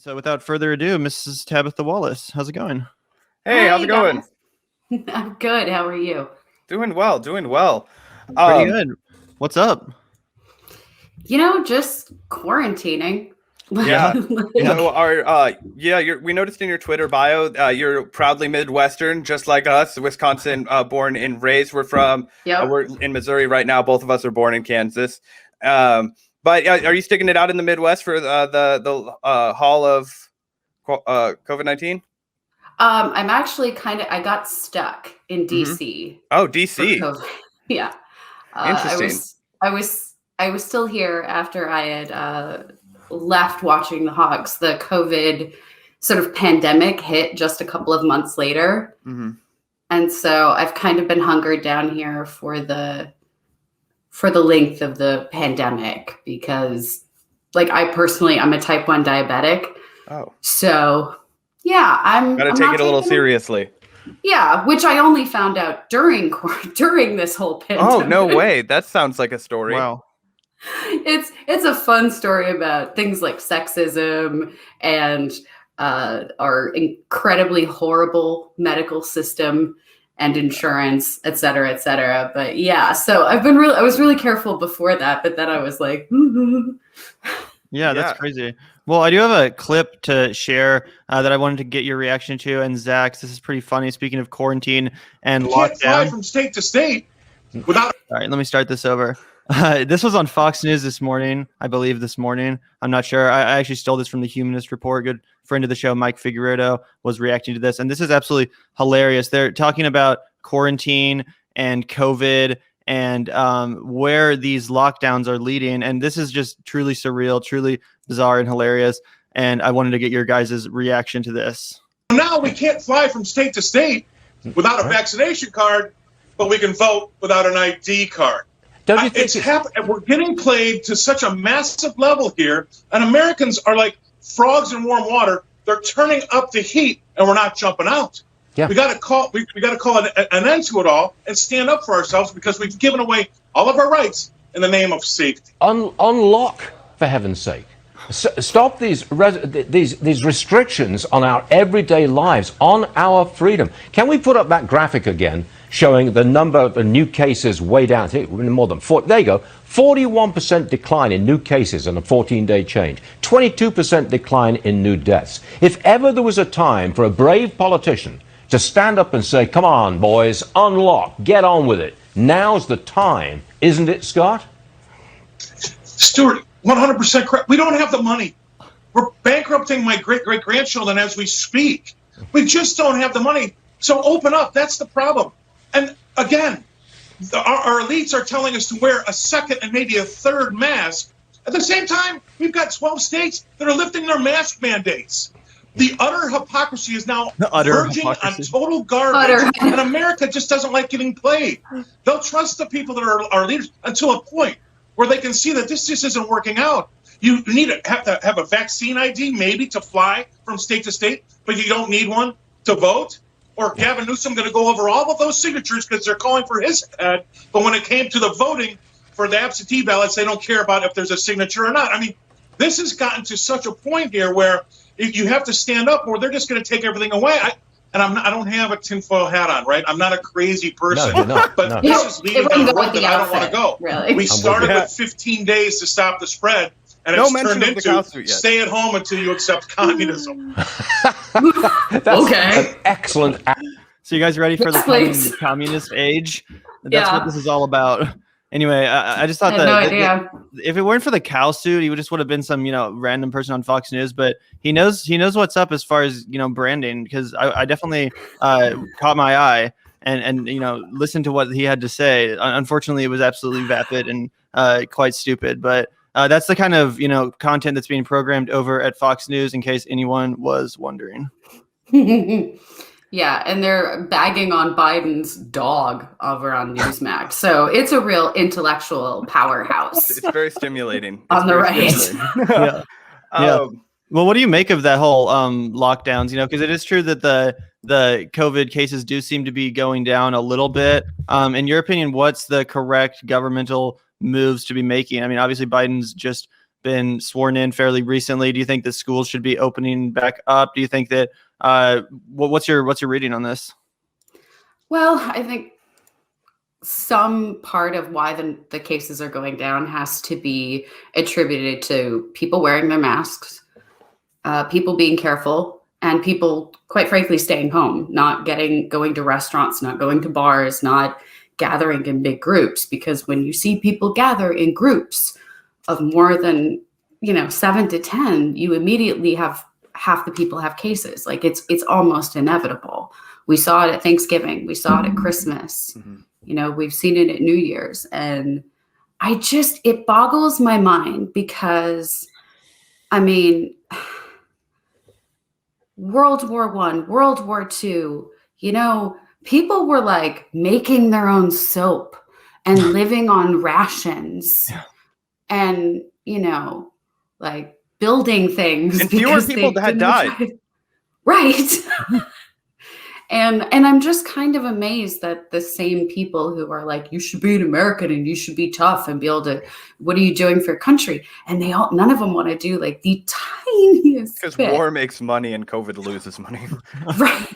So without further ado, Mrs. Tabetha Wallace, how's it going? Hey, how's it going? I'm good. How are you? Doing well. Pretty good. What's up? Just quarantining. Yeah. So we noticed in your Twitter bio, you're proudly Midwestern, just like us, Wisconsin, born and raised. We're in Missouri right now. Both of us are born in Kansas. But are you sticking it out in the Midwest for the Hall of COVID-19? I'm actually I got stuck in DC. Oh, DC. Yeah. Interesting. I was still here after I had left watching the Hawks. The COVID sort of pandemic hit just a couple of months later. Mm-hmm. And so I've kind of been hungered down here for the length of the pandemic because I'm a type 1 diabetic. Oh. So yeah, I'm take it a little seriously. Yeah, which I only found out during this whole pandemic. Oh, no way. That sounds like a story. Wow. It's a fun story about things like sexism and our incredibly horrible medical system and insurance, et cetera, et cetera. But yeah, so I was really careful before that, but then I was like, Yeah, that's crazy. Well, I do have a clip to share that I wanted to get your reaction to. And Zach, this is pretty funny. Speaking of quarantine and lockdown. You can't fly from state to state without. All right, let me start this over. This was on Fox News this morning, I believe this morning. I'm not sure. I actually stole this from the Humanist Report. Good friend of the show, Mike Figueredo, was reacting to this. And this is absolutely hilarious. They're talking about quarantine and COVID and where these lockdowns are leading. And this is just truly surreal, truly bizarre and hilarious. And I wanted to get your guys' reaction to this. Now we can't fly from state to state without a vaccination card, but we can vote without an ID card. It's happening. We're getting played to such a massive level here, and Americans are like frogs in warm water. They're turning up the heat, and we're not jumping out. Yeah. We got to call an end to it all and stand up for ourselves because we've given away all of our rights in the name of safety. Unlock, for heaven's sake. Stop these restrictions on our everyday lives, on our freedom. Can we put up that graphic again, showing the number of new cases way down here, more than 40? There you go. 41% decline in new cases in a 14-day change. 22% decline in new deaths. If ever there was a time for a brave politician to stand up and say, come on, boys, unlock, get on with it, now's the time, isn't it, Scott? Stuart, 100% correct. We don't have the money. We're bankrupting my great-great-grandchildren as we speak. We just don't have the money. So open up. That's the problem. And again, our elites are telling us to wear a second and maybe a third mask. At the same time, we've got 12 states that are lifting their mask mandates. The utter hypocrisy is now verging on total garbage, and America just doesn't like getting played. They'll trust the people that are our leaders until a point where they can see that this just isn't working out. You need to have a vaccine ID maybe to fly from state to state, but you don't need one to vote. Or Gavin Newsom going to go over all of those signatures because they're calling for his head. But when it came to the voting for the absentee ballots, they don't care about if there's a signature or not. I mean, this has gotten to such a point here where you have to stand up or they're just going to take everything away. I don't have a tinfoil hat on, right? I'm not a crazy person. No, you're not. But this is leading down a road that I don't want to go. Really? We started with 15 days to stop the spread. And it's turned into stay at home until you accept communism. That's an excellent. So you guys ready for the communist age? That's what this is all about. Anyway, I just thought that if it weren't for the cow suit, he would have been some random person on Fox News. But he knows what's up as far as branding, because I definitely caught my eye and listened to what he had to say. Unfortunately, it was absolutely vapid and quite stupid, but. That's the kind of content that's being programmed over at Fox News, in case anyone was wondering. Yeah, and they're bagging on Biden's dog over on Newsmax, so it's a real intellectual powerhouse. It's very stimulating. On the right. Yeah. Well, what do you make of that whole lockdowns? Because it is true that the COVID cases do seem to be going down a little bit. In your opinion, what's the correct governmental moves to be making? I mean, obviously Biden's just been sworn in fairly recently. Do you think that schools should be opening back up? Do you think that what's your reading on this? Well, I think some part of why the cases are going down has to be attributed to people wearing their masks, people being careful, and people, quite frankly, staying home, not going to restaurants, not going to bars, not gathering in big groups. Because when you see people gather in groups of more than 7 to 10, you immediately have half the people have cases. Like it's almost inevitable. We saw it at Thanksgiving. We saw it at Christmas. Mm-hmm. We've seen it at New Year's. And it boggles my mind because, World War I, World War II, people were like making their own soap and living on rations and, like building things. And fewer people had died. Right. And I'm just kind of amazed that the same people who are like, you should be an American and you should be tough and be able to, what are you doing for your country? And none of them want to do like the tiniest because bit. War makes money and COVID loses money. Right.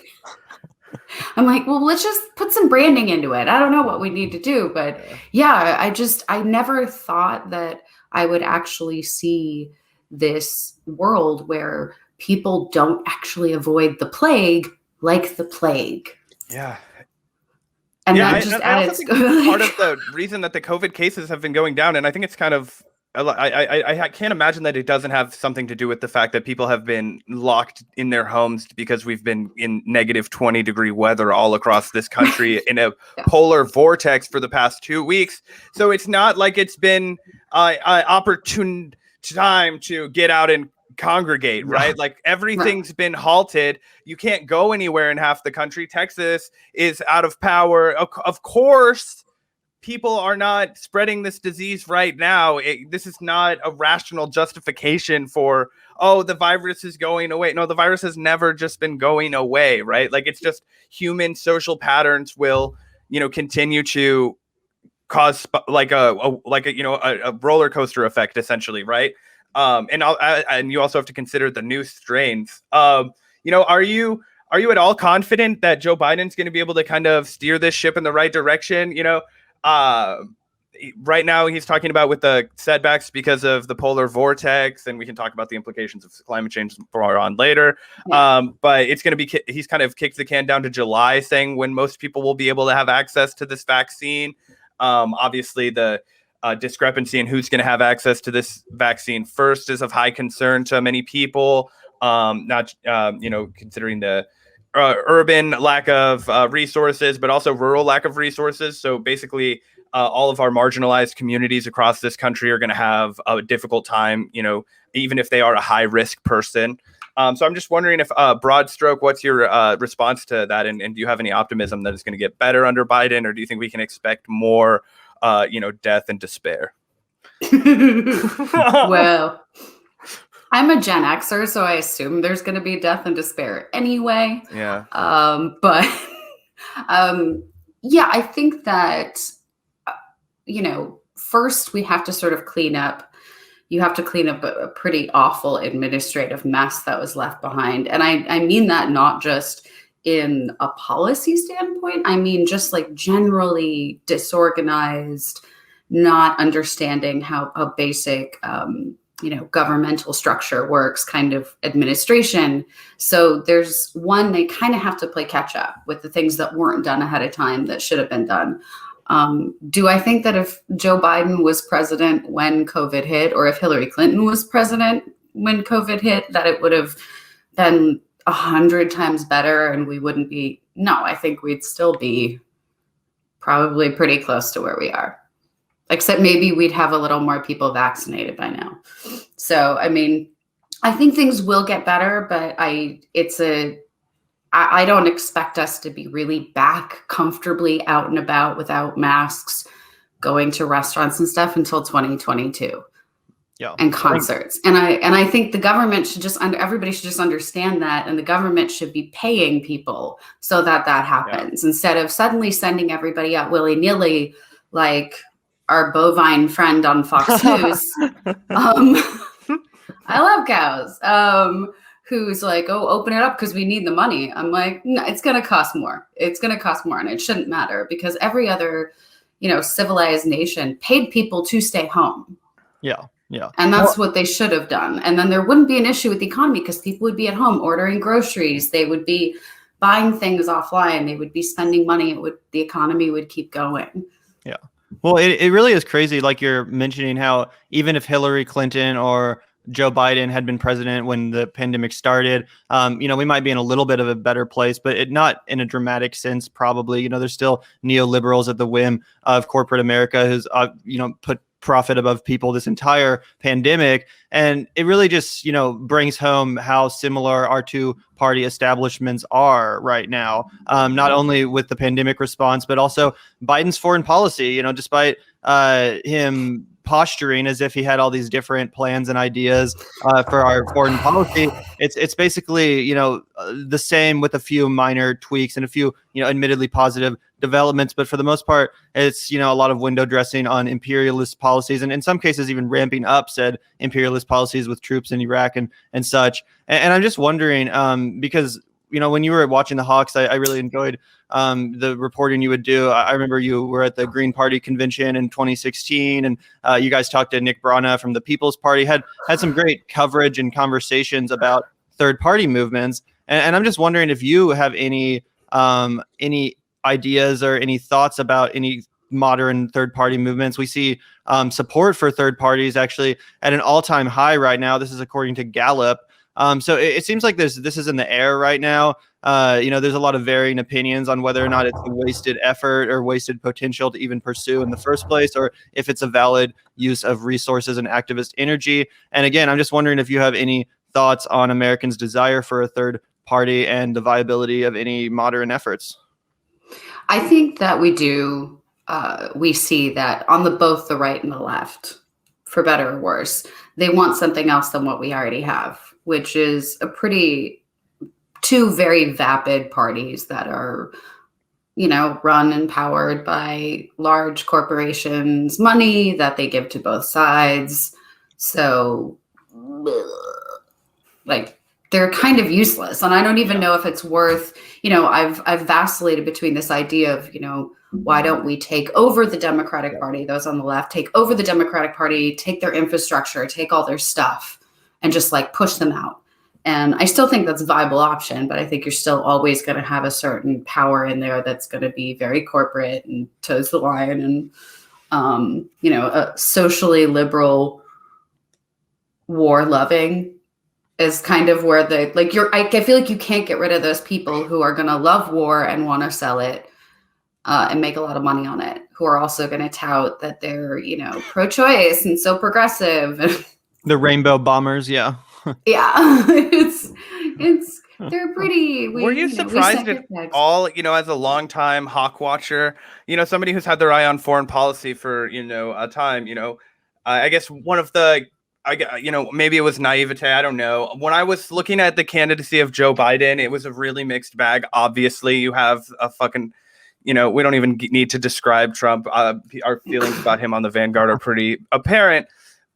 I'm like, well, let's just put some branding into it. I don't know what we need to do, but I never thought that I would actually see this world where people don't actually avoid the plague like the plague. Yeah. And that just added part of the reason that the COVID cases have been going down. And I think it's kind of, I can't imagine that it doesn't have something to do with the fact that people have been locked in their homes because we've been in negative 20-degree weather all across this country in a polar vortex for the past 2 weeks. So it's not like it's been an opportune time to get out and congregate, right? Like everything's been halted. You can't go anywhere in half the country. Texas is out of power. Of course, people are not spreading this disease right now. This is not a rational justification for, the virus is going away. No, the virus has never just been going away, right? Like it's just human social patterns will, continue to cause like a roller coaster effect, essentially, right? And you also have to consider the new strains. Are you at all confident that Joe Biden's going to be able to kind of steer this ship in the right direction? Right now he's talking about with the setbacks because of the polar vortex, and we can talk about the implications of climate change more on later. But it's going to be, he's kind of kicked the can down to July, saying when most people will be able to have access to this vaccine. Obviously the discrepancy in who's going to have access to this vaccine first is of high concern to many people. Not considering the urban lack of resources, but also rural lack of resources. So basically, all of our marginalized communities across this country are going to have a difficult time, even if they are a high risk person. So I'm just wondering if broad stroke, what's your response to that? And do you have any optimism that it's going to get better under Biden, or do you think we can expect more death and despair? Well, I'm a Gen Xer, so I assume there's going to be death and despair anyway. Yeah. But I think that, first we have to sort of clean up. You have to clean up a pretty awful administrative mess that was left behind. And I mean that not just in a policy standpoint. I mean, just like generally disorganized, not understanding how a basic, governmental structure works, kind of administration. So there's one, they kind of have to play catch up with the things that weren't done ahead of time that should have been done. Do I think that if Joe Biden was president when COVID hit, or if Hillary Clinton was president when COVID hit, that it would have been 100 times better and we wouldn't be? No, I think we'd still be probably pretty close to where we are, except maybe we'd have a little more people vaccinated by now. So, I mean, I think things will get better, but I don't expect us to be really back comfortably out and about without masks, going to restaurants and stuff until 2022. Yeah. And concerts. And I think the government should everybody should just understand that. And the government should be paying people so that happens, instead of suddenly sending everybody out willy-nilly, like our bovine friend on Fox News, I love cows, who's like, oh, open it up because we need the money. I'm like, no, it's going to cost more. It's going to cost more. And it shouldn't matter because every other, civilized nation paid people to stay home. Yeah. Yeah. And that's what they should have done. And then there wouldn't be an issue with the economy because people would be at home ordering groceries. They would be buying things offline. They would be spending money. The economy would keep going. Yeah. Well, it really is crazy. Like you're mentioning how even if Hillary Clinton or Joe Biden had been president when the pandemic started, we might be in a little bit of a better place, but not in a dramatic sense, probably. There's still neoliberals at the whim of corporate America who's, put profit above people this entire pandemic. And it really just, brings home how similar our two party establishments are right now, not only with the pandemic response, but also Biden's foreign policy, despite him posturing as if he had all these different plans and ideas for our foreign policy. It's basically, the same with a few minor tweaks and a few, admittedly positive developments. But for the most part, it's, a lot of window dressing on imperialist policies and in some cases even ramping up said imperialist policies with troops in Iraq and such. And I'm just wondering, because, when you were watching the Hawks, I really enjoyed the reporting you would do. I remember you were at the Green Party convention in 2016, and you guys talked to Nick Brana from the People's Party, had some great coverage and conversations about third party movements. And I'm just wondering if you have any ideas or any thoughts about any modern third party movements. We see support for third parties actually at an all-time high right now. This is according to Gallup. So it seems like this is in the air right now. There's a lot of varying opinions on whether or not it's a wasted effort or wasted potential to even pursue in the first place, or if it's a valid use of resources and activist energy. And again, I'm just wondering if you have any thoughts on Americans' desire for a third party and the viability of any modern efforts. I think that we do. We see that on both the right and the left, for better or worse, they want something else than what we already have, which is two very vapid parties that are, run and powered by large corporations, money that they give to both sides. So, they're kind of useless. And I don't even know if it's worth, I've vacillated between this idea of, why don't we take over the Democratic Party, those on the left, take over the Democratic Party, take their infrastructure, take all their stuff, and just push them out. And I still think that's a viable option, but I think you're still always going to have a certain power in there that's going to be very corporate and toes the line and, a socially liberal, war loving is kind of where I feel like you can't get rid of those people who are going to love war and want to sell it and make a lot of money on it, who are also going to tout that they're, pro-choice and so progressive. The rainbow bombers. Yeah. Yeah. They're pretty. Were you surprised at all, as a longtime Hawk watcher, somebody who's had their eye on foreign policy for, a time, I guess one of the, maybe it was naivete. I don't know. When I was looking at the candidacy of Joe Biden, it was a really mixed bag. Obviously, you have a fucking, we don't even need to describe Trump. Our feelings about him on the Vanguard are pretty apparent.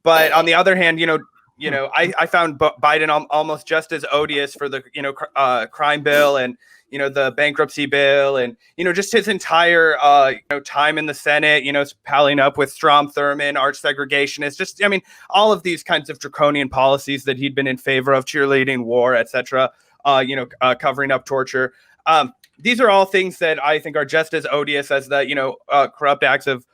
But on the other hand, I found Biden almost just as odious for the, crime bill and, the bankruptcy bill and, just his entire, time in the Senate, palling up with Strom Thurmond, arch segregationists, just, all of these kinds of draconian policies that he'd been in favor of, cheerleading war, etc., covering up torture. These are all things that I think are just as odious as the, corrupt acts of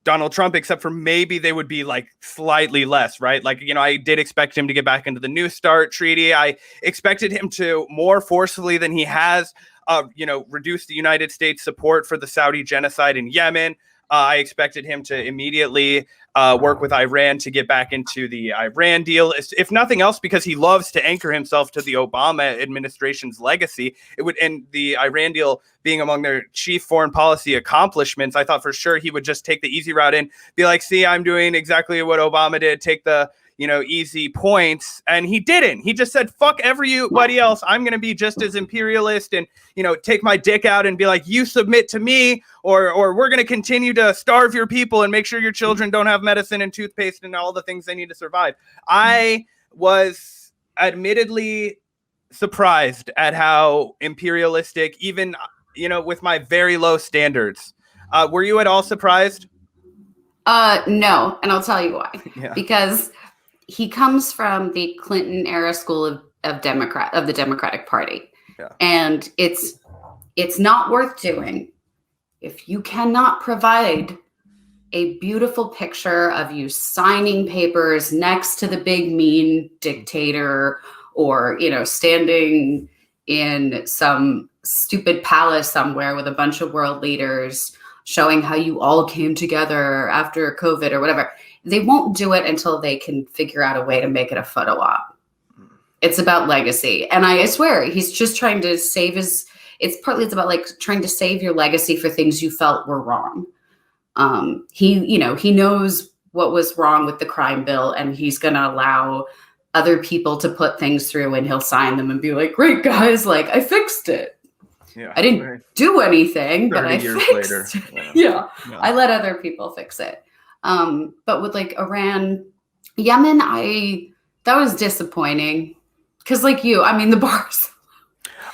Donald Trump, except for maybe they would be slightly less, right? I did expect him to get back into the New START treaty. I expected him to more forcefully than he has, reduce the United States support for the Saudi genocide in Yemen. I expected him to immediately work with Iran to get back into the Iran deal, if nothing else, because he loves to anchor himself to the Obama administration's legacy. It would end the Iran deal being among their chief foreign policy accomplishments. I thought for sure he would just take the easy route and be like, see, I'm doing exactly what Obama did. Take the, easy points, and he didn't. He just said, fuck everybody else. I'm going to be just as imperialist and, take my dick out and be like, you submit to me, or we're going to continue to starve your people and make sure your children don't have medicine and toothpaste and all the things they need to survive. I was admittedly surprised at how imperialistic, even, with my very low standards. Were you at all surprised? No, and I'll tell you why. Yeah. Because he comes from the Clinton era school of the Democratic Party. Yeah. And it's not worth doing if you cannot provide a beautiful picture of you signing papers next to the big mean dictator, or standing in some stupid palace somewhere with a bunch of world leaders showing how you all came together after COVID or whatever. They won't do it until they can figure out a way to make it a photo op. It's about legacy. And I swear, he's just trying to save it's about like trying to save your legacy for things you felt were wrong. He knows what was wrong with the crime bill, and he's going to allow other people to put things through, and he'll sign them and be like, great guys, like I fixed it. Yeah, I didn't do anything, but I fixed later. it. Yeah. I let other people fix it. But with like Iran, Yemen, that was disappointing. Because like the bars.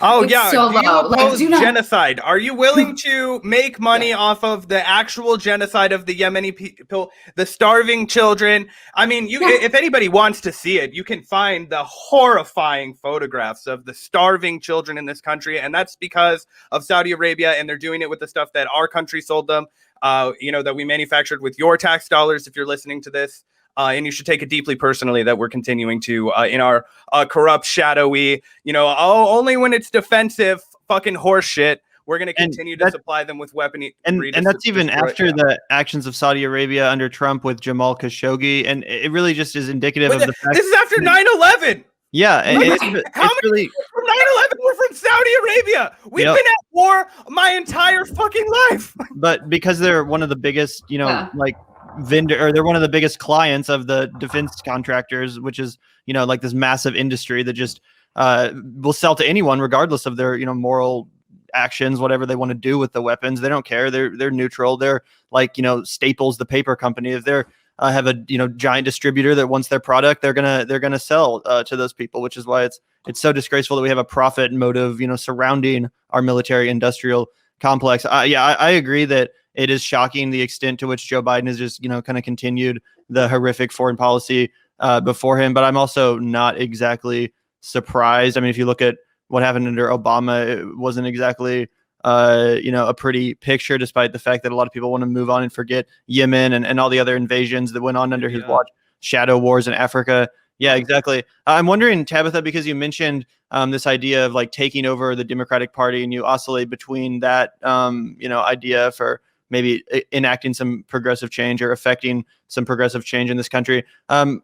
Oh, yeah. So do you low. oppose genocide? Are you willing to make money off of the actual genocide of the Yemeni people, the starving children? If anybody wants to see it, you can find the horrifying photographs of the starving children in this country. And that's because of Saudi Arabia. And they're doing it with the stuff that our country sold them, that we manufactured with your tax dollars, if you're listening to this. And you should take it deeply personally that we're continuing to, in our corrupt, shadowy, only when it's defensive fucking horse shit, we're going to continue to supply them with weaponry. And that's even after the actions of Saudi Arabia under Trump with Jamal Khashoggi. And it really just is indicative of the fact. This is after 9/11. Yeah. How many from 9/11 were from Saudi Arabia? We've been at war my entire fucking life. But because they're one of the biggest, they're one of the biggest clients of the defense contractors, which is, like this massive industry that just will sell to anyone regardless of their, moral actions, whatever they want to do with the weapons. They don't care. They're neutral. They're like, Staples, the paper company. If they're have a giant distributor that wants their product, they're gonna sell to those people, which is why it's so disgraceful that we have a profit motive, surrounding our military industrial complex. I agree that it is shocking the extent to which Joe Biden has just, kind of continued the horrific foreign policy before him. But I'm also not exactly surprised. If you look at what happened under Obama, it wasn't exactly, a pretty picture, despite the fact that a lot of people want to move on and forget Yemen and all the other invasions that went on under his watch, shadow wars in Africa. Yeah, exactly. I'm wondering, Tabetha, because you mentioned this idea of like taking over the Democratic Party, and you oscillate between that, idea for maybe enacting some progressive change or affecting some progressive change in this country. I'm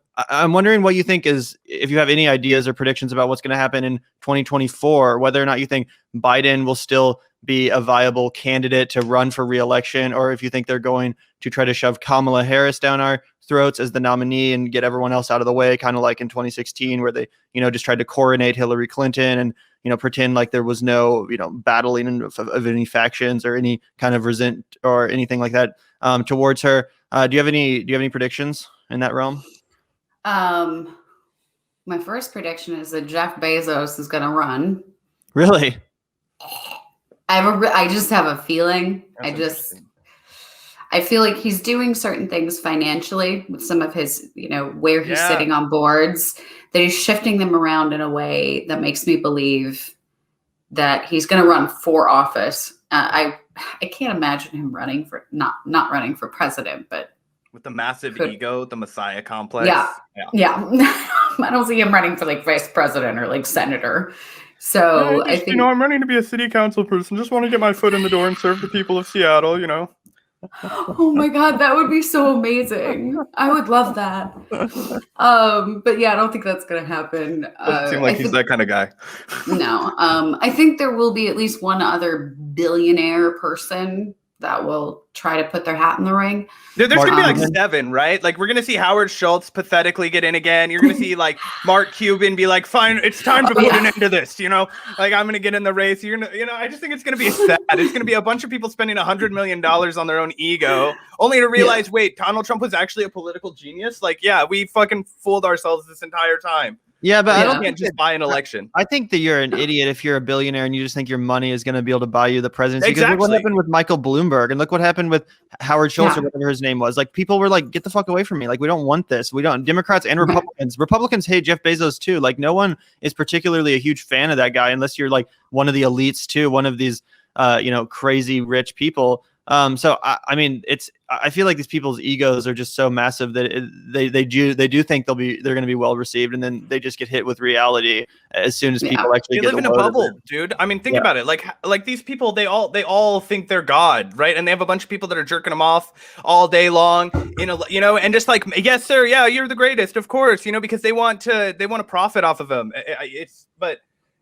wondering what you think if you have any ideas or predictions about what's going to happen in 2024, whether or not you think Biden will still be a viable candidate to run for re-election, or if you think they're going to try to shove Kamala Harris down our throats as the nominee and get everyone else out of the way, kind of like in 2016, where they, just tried to coronate Hillary Clinton and, pretend like there was no, battling of any factions or any kind of resent or anything like that towards her. Do you have any predictions in that realm? My first prediction is that Jeff Bezos is going to run. Really? I just have a feeling. I feel like he's doing certain things financially with some of his, where he's sitting on boards, that he's shifting them around in a way that makes me believe that he's going to run for office. I can't imagine him running for not running for president, but with the massive ego, the Messiah complex. Yeah. I don't see him running for like vice president or like senator. So I think I'm running to be a city council person. Just want to get my foot in the door and serve the people of Seattle. Oh my God, that would be so amazing. I would love that. But yeah, I don't think that's going to happen. Doesn't seem like he's that kind of guy. No. I think there will be at least one other billionaire person that will try to put their hat in the ring. There's going to be like 7, right? Like, we're going to see Howard Schultz pathetically get in again. You're going to see like Mark Cuban be like, fine, it's time to put an end to this, you know? Like, I'm going to get in the race. You're going to, you know, I just think it's going to be sad. It's going to be a bunch of people spending $100 million on their own ego, only to realize, wait, Donald Trump was actually a political genius? Like, yeah, we fucking fooled ourselves this entire time. Yeah, but I can't just buy an election. I think that you're an idiot if you're a billionaire and you just think your money is going to be able to buy you the presidency. Exactly. Because look what happened with Michael Bloomberg, and look what happened with Howard Schultz or whatever his name was. Like, people were like, "Get the fuck away from me! Like, we don't want this. We don't." Democrats and Republicans. Republicans hate Jeff Bezos too. Like, no one is particularly a huge fan of that guy unless you're like one of the elites too, one of these, crazy rich people. So I mean, I feel like these people's egos are just so massive that they do think they're going to be well received, and then they just get hit with reality as soon as people actually live in a bubble, dude. I mean, think about it. Like these people, they all think they're God, right? And they have a bunch of people that are jerking them off all day long, and just like, yes, sir, yeah, you're the greatest, of course, because they want to profit off of them.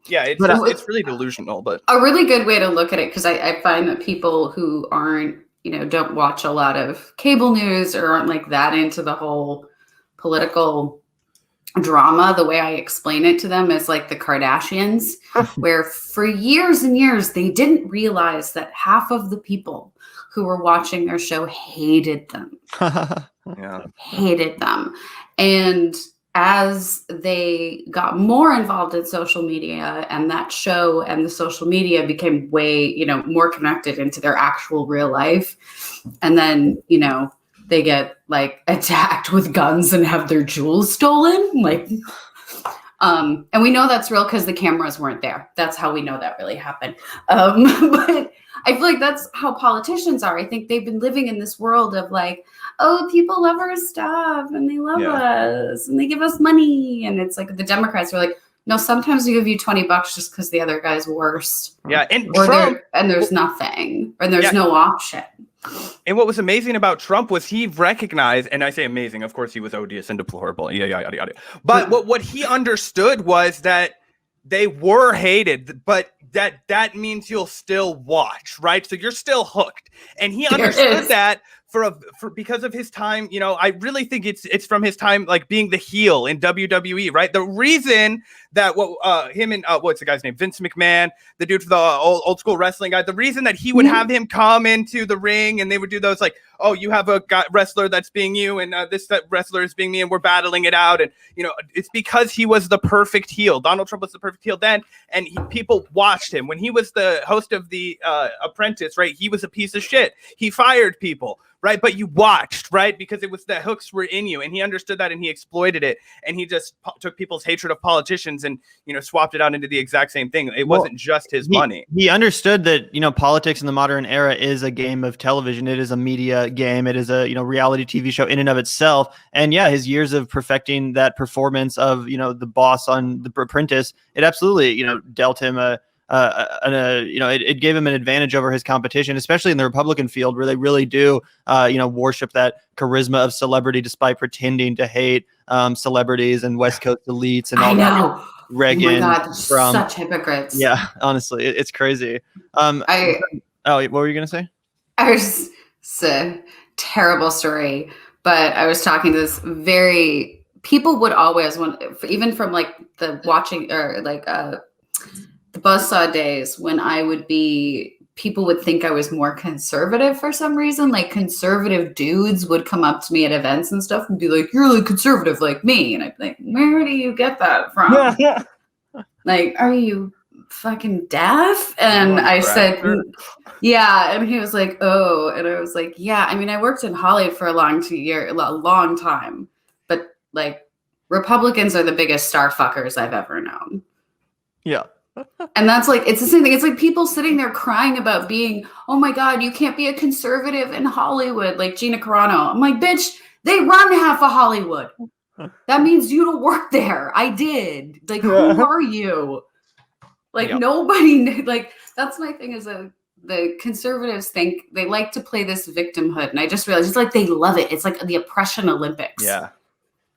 Yeah, it's really delusional. But a really good way to look at it, because I find that people who aren't, don't watch a lot of cable news or aren't like that into the whole political drama, the way I explain it to them is like the Kardashians, where for years and years, they didn't realize that half of the people who were watching their show hated them. Hated them. And as they got more involved in social media, and that show and the social media became way, more connected into their actual real life. And then, they get like attacked with guns and have their jewels stolen. Like, and we know that's real because the cameras weren't there. That's how we know that really happened. But I feel like that's how politicians are. I think they've been living in this world of like, oh, people love our stuff and they love us and they give us money. And it's like the Democrats are like, no, sometimes we give you $20 just because the other guy's worse. Yeah. And there's nothing, or there's no option. And what was amazing about Trump was he recognized, and I say amazing, of course he was odious and deplorable. Yeah. But what he understood was that they were hated, but that means you'll still watch, right? So you're still hooked. And he understood that for because of his time, I really think it's from his time like being the heel in WWE, right? The reason that him and what's the guy's name? Vince McMahon, the dude for the old school wrestling guy, the reason that he would have him come into the ring and they would do those like, oh, you have a wrestler that's being you, and that wrestler is being me, and we're battling it out. And, it's because he was the perfect heel. Donald Trump was the perfect heel then, and people watched him. When he was the host of The Apprentice, right, he was a piece of shit. He fired people, right? But you watched, right? Because it was the hooks were in you, and he understood that, and he exploited it, and he just took people's hatred of politicians and, swapped it out into the exact same thing. It wasn't just his money. He understood that, politics in the modern era is a game of television. It is a media game. It is a, reality TV show in and of itself. And yeah, his years of perfecting that performance of, the boss on The Apprentice, it absolutely, dealt him it gave him an advantage over his competition, especially in the Republican field, where they really do, worship that charisma of celebrity despite pretending to hate celebrities and West Coast elites and all that. Reagan, oh my God, such hypocrites. Yeah, honestly, it's crazy. What were you gonna say? It's a terrible story, but I was talking to this people would always want, even from like the watching or like the Buzzsaw days, when people would think I was more conservative for some reason. Like conservative dudes would come up to me at events and stuff and be like, "You're really conservative like me." And I'd be like, "Where do you get that from?" Yeah. Like, are you fucking deaf? And I said, yeah. And he was like, oh. And I was like, yeah. I mean, I worked in Hollywood for a long time, but like Republicans are the biggest star fuckers I've ever known. Yeah. And that's like, it's the same thing. It's like people sitting there crying about being, oh my God, you can't be a conservative in Hollywood, like Gina Carano. I'm like, bitch, they run half of Hollywood. That means you don't work there. I did. Like, who are you? Like, nobody, like, that's my thing is that the conservatives think they like to play this victimhood. And I just realized it's like they love it. It's like the oppression Olympics. Yeah.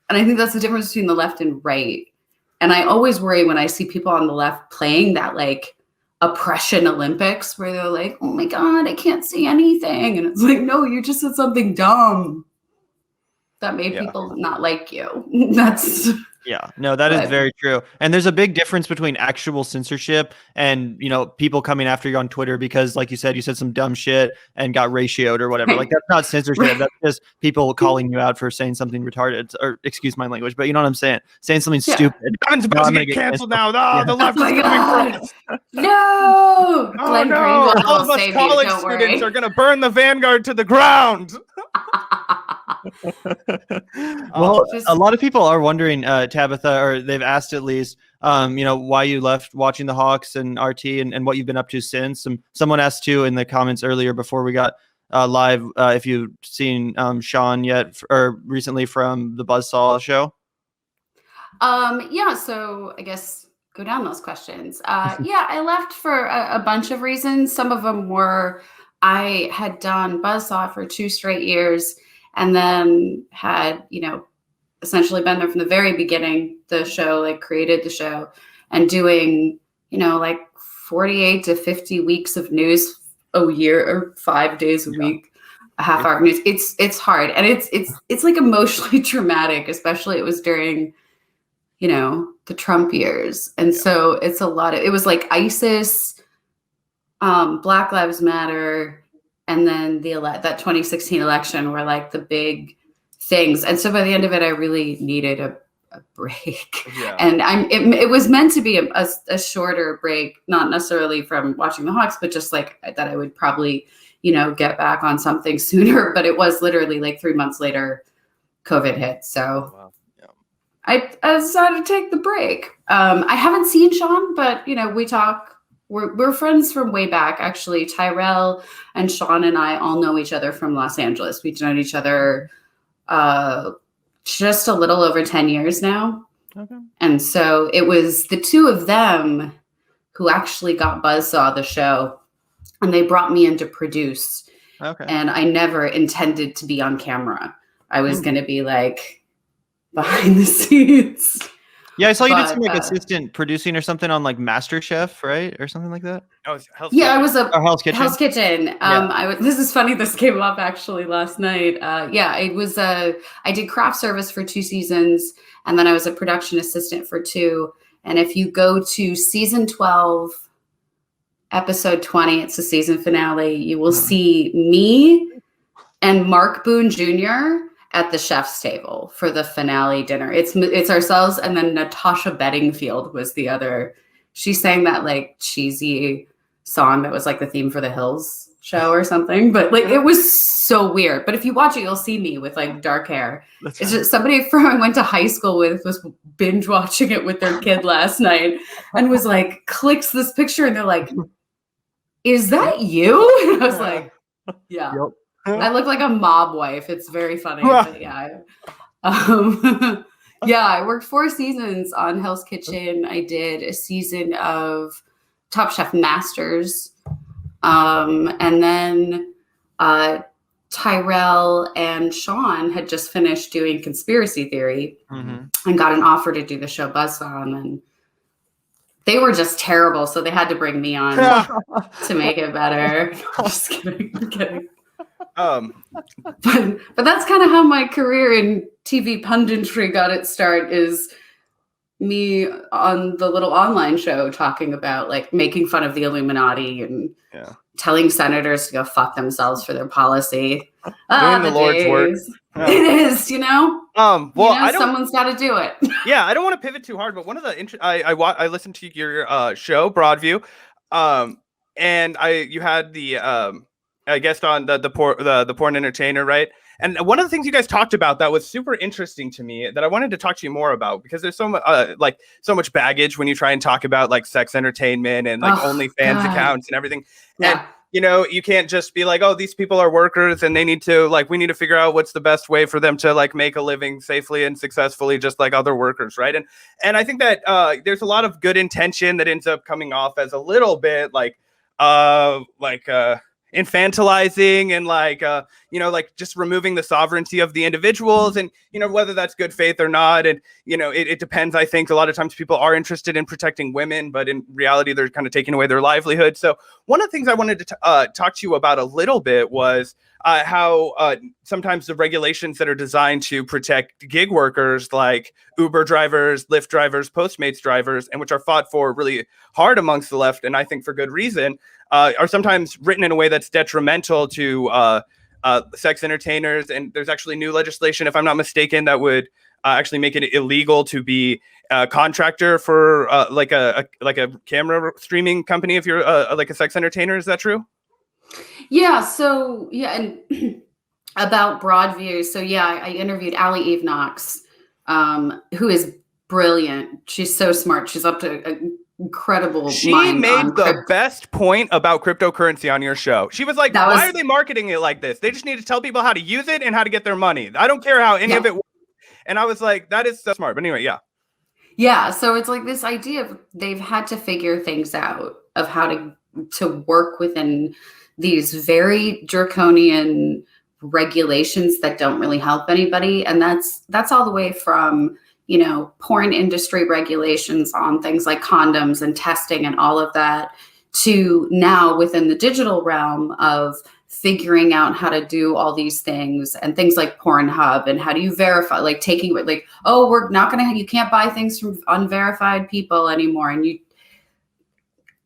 And I think that's the difference between the left and right. And I always worry when I see people on the left playing that, like, oppression Olympics where they're like, oh my God, I can't see anything. And it's like, no, you just said something dumb that made people not like you. That's that is very true. And there's a big difference between actual censorship and, people coming after you on Twitter because, like you said some dumb shit and got ratioed or whatever. Like, that's not censorship. That's just people calling you out for saying something retarded, or excuse my language, but you know what I'm saying? Saying something stupid. I'm supposed to get canceled now. Oh, the left is coming for us. No. Oh, no. All of us college students are going to burn the Vanguard to the ground. Well, a lot of people are wondering, Tabetha, or they've asked at least, why you left watching the Hawks and RT and what you've been up to since. Someone asked too in the comments earlier before we got live if you've seen Sean yet or recently from the Buzzsaw show. So I guess go down those questions. I left for a bunch of reasons. Some of them were I had done Buzzsaw for 2 straight years. And then had, essentially been there from the very beginning, the show, like created the show and doing, like 48 to 50 weeks of news a year or 5 days a week, a half hour news. It's hard. And it's like emotionally traumatic, especially it was during, the Trump years. And so it's a lot of, it was like ISIS, Black Lives Matter, and then that 2016 election were like the big things. And so by the end of it, I really needed a break. Yeah. And it was meant to be a shorter break, not necessarily from watching the Hawks, but just like that I would probably, get back on something sooner. But it was literally like 3 months later, COVID hit. So I decided to take the break. I haven't seen Sean, but, we talk. We're friends from way back, actually. Tyrell and Sean and I all know each other from Los Angeles. We've known each other just a little over 10 years now. Okay. And so it was the two of them who actually got Buzzsaw, the show, and they brought me in to produce. Okay. And I never intended to be on camera. I was going to be like behind the scenes. Yeah, I saw you did some like assistant producing or something on like MasterChef, right, or something like that. Oh, Hell's Kitchen. I was Hell's Kitchen. Hell's Kitchen. This is funny. This came up actually last night. It was I did craft service for 2 seasons, and then I was a production assistant for 2. And if you go to season 12, episode 20, it's the season finale. You will see me and Mark Boone Jr. at the chef's table for the finale dinner. It's ourselves, and then Natasha Bedingfield was the other. She sang that like cheesy song that was like the theme for the Hills show or something, but like it was so weird. But if you watch it, you'll see me with like dark hair. It's just somebody I went to high school with was binge watching it with their kid last night and was like, clicks this picture and they're like, is that you? And I was like, yeah. Yep. I look like a mob wife. It's very funny. But I worked 4 seasons on Hell's Kitchen. I did a season of Top Chef Masters. And then Tyrell and Sean had just finished doing Conspiracy Theory and got an offer to do the show Buzzsaw. And then they were just terrible. So they had to bring me on to make it better. Just kidding. I'm kidding. But that's kind of how my career in TV punditry got its start, is me on the little online show talking about like making fun of the Illuminati and telling senators to go fuck themselves for their policy. Doing the Lord's work. Yeah. It is, someone's got to do it. Yeah, I don't want to pivot too hard, but one of the I listened to your show Broadview, and you had the I guessed on the porn entertainer, right? And one of the things you guys talked about that was super interesting to me that I wanted to talk to you more about, because there's so much baggage when you try and talk about like sex entertainment and like OnlyFans accounts and everything. Yeah. And you can't just be like, oh, these people are workers and they need to we need to figure out what's the best way for them to like make a living safely and successfully, just like other workers, right? And I think that there's a lot of good intention that ends up coming off as a little bit infantilizing and like like just removing the sovereignty of the individuals, and whether that's good faith or not, and it depends. I think a lot of times people are interested in protecting women, but in reality they're kind of taking away their livelihood. So one of the things I wanted to talk to you about a little bit was how sometimes the regulations that are designed to protect gig workers like Uber drivers, Lyft drivers, Postmates drivers, and which are fought for really hard amongst the left, and I think for good reason, are sometimes written in a way that's detrimental to sex entertainers. And there's actually new legislation, if I'm not mistaken, that would actually make it illegal to be a contractor for like a camera streaming company if you're like a sex entertainer. Is that true? Yeah. So yeah, and about Broadview. So yeah, I interviewed Allie Eve Knox, who is brilliant. She's so smart. She's up to incredible. She made the best point about cryptocurrency on your show. She was like, why are they marketing it like this? They just need to tell people how to use it and how to get their money. I don't care how any of it works. And I was like, that is so smart. But anyway, yeah. So it's like this idea of they've had to figure things out of how to work within these very draconian regulations that don't really help anybody. And that's all the way from porn industry regulations on things like condoms and testing and all of that, to now within the digital realm of figuring out how to do all these things and things like Pornhub and how do you verify, like taking like, oh, we're not going to, you can't buy things from unverified people anymore. And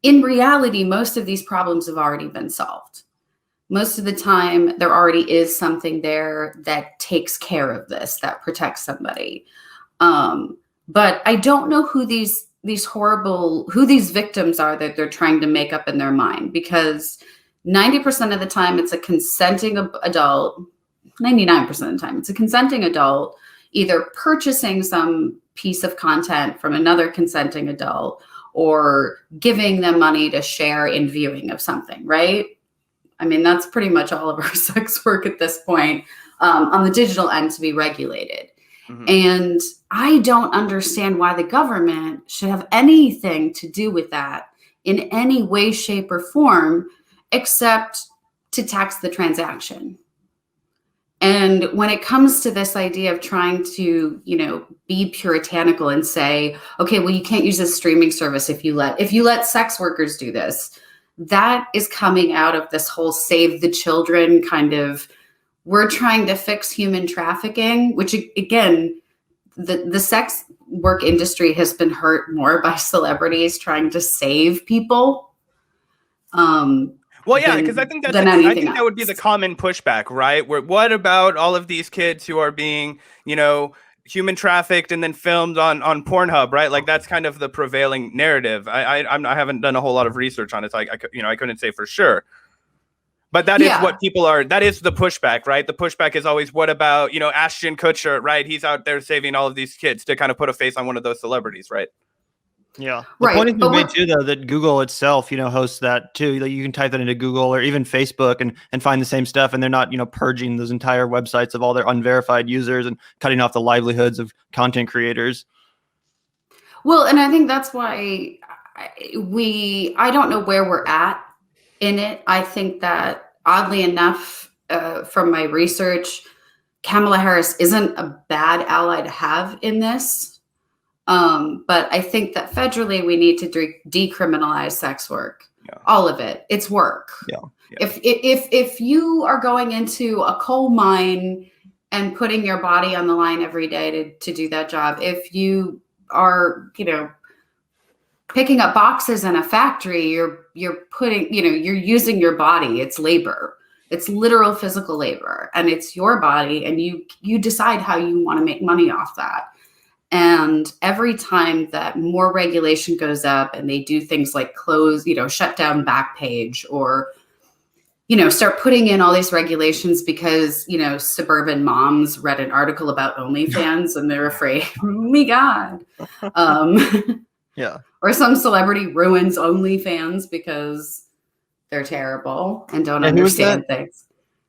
in reality, most of these problems have already been solved. Most of the time, there already is something there that takes care of this, that protects somebody. But I don't know who these victims are that they're trying to make up in their mind, because 90% of the time it's a consenting adult, 99% of the time it's a consenting adult, either purchasing some piece of content from another consenting adult or giving them money to share in viewing of something, right? I mean, that's pretty much all of our sex work at this point, on the digital end to be regulated. Mm-hmm. And I don't understand why the government should have anything to do with that in any way, shape, or form, except to tax the transaction. And when it comes to this idea of trying to, be puritanical and say, okay, well, you can't use a streaming service if you let sex workers do this, that is coming out of this whole save the children kind of, we're trying to fix human trafficking, which again, the sex work industry has been hurt more by celebrities trying to save people. Well, yeah, because I think that would be the common pushback, right? What about all of these kids who are being, human trafficked and then filmed on Pornhub, right? Like that's kind of the prevailing narrative. I haven't done a whole lot of research on it, so I couldn't say for sure. But that is what people are. That is the pushback, right? The pushback is always, what about Ashton Kutcher, right? He's out there saving all of these kids, to kind of put a face on one of those celebrities, right? Yeah. The point is made too, though, that Google itself, hosts that too. Like you can type that into Google or even Facebook and find the same stuff, and they're not, purging those entire websites of all their unverified users and cutting off the livelihoods of content creators. Well, and I think that's why I don't know where we're at in it. I think that oddly enough, from my research, Kamala Harris isn't a bad ally to have in this. But I think that federally we need to decriminalize sex work, all of it. It's work. Yeah. If you are going into a coal mine and putting your body on the line every day to do that job, if you are, picking up boxes in a factory, you're putting, you're using your body. It's labor. It's literal physical labor, and it's your body, and you decide how you want to make money off that. And every time that more regulation goes up and they do things like close, shut down Backpage, or, start putting in all these regulations because, suburban moms read an article about OnlyFans and they're afraid, oh my God. Yeah. Or some celebrity ruins OnlyFans because they're terrible and don't understand things.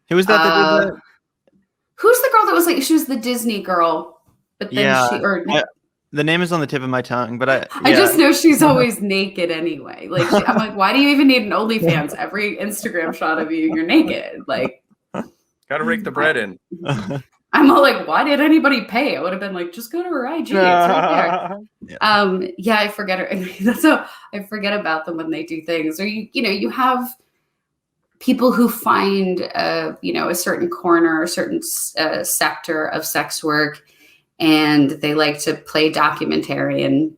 Who was that did that? Who's the girl that was like, she was the Disney girl? But then The name is on the tip of my tongue, but I just know she's always naked anyway. Like I'm like, why do you even need an OnlyFans? Every Instagram shot of you, you're naked. Like, gotta rake the bread in. I'm all like, why did anybody pay? I would have been like, just go to her IG. It's right there. Yeah, I forget her. That's how I forget about them when they do things. Or you have people who find a certain corner, a certain sector of sex work, and they like to play documentarian,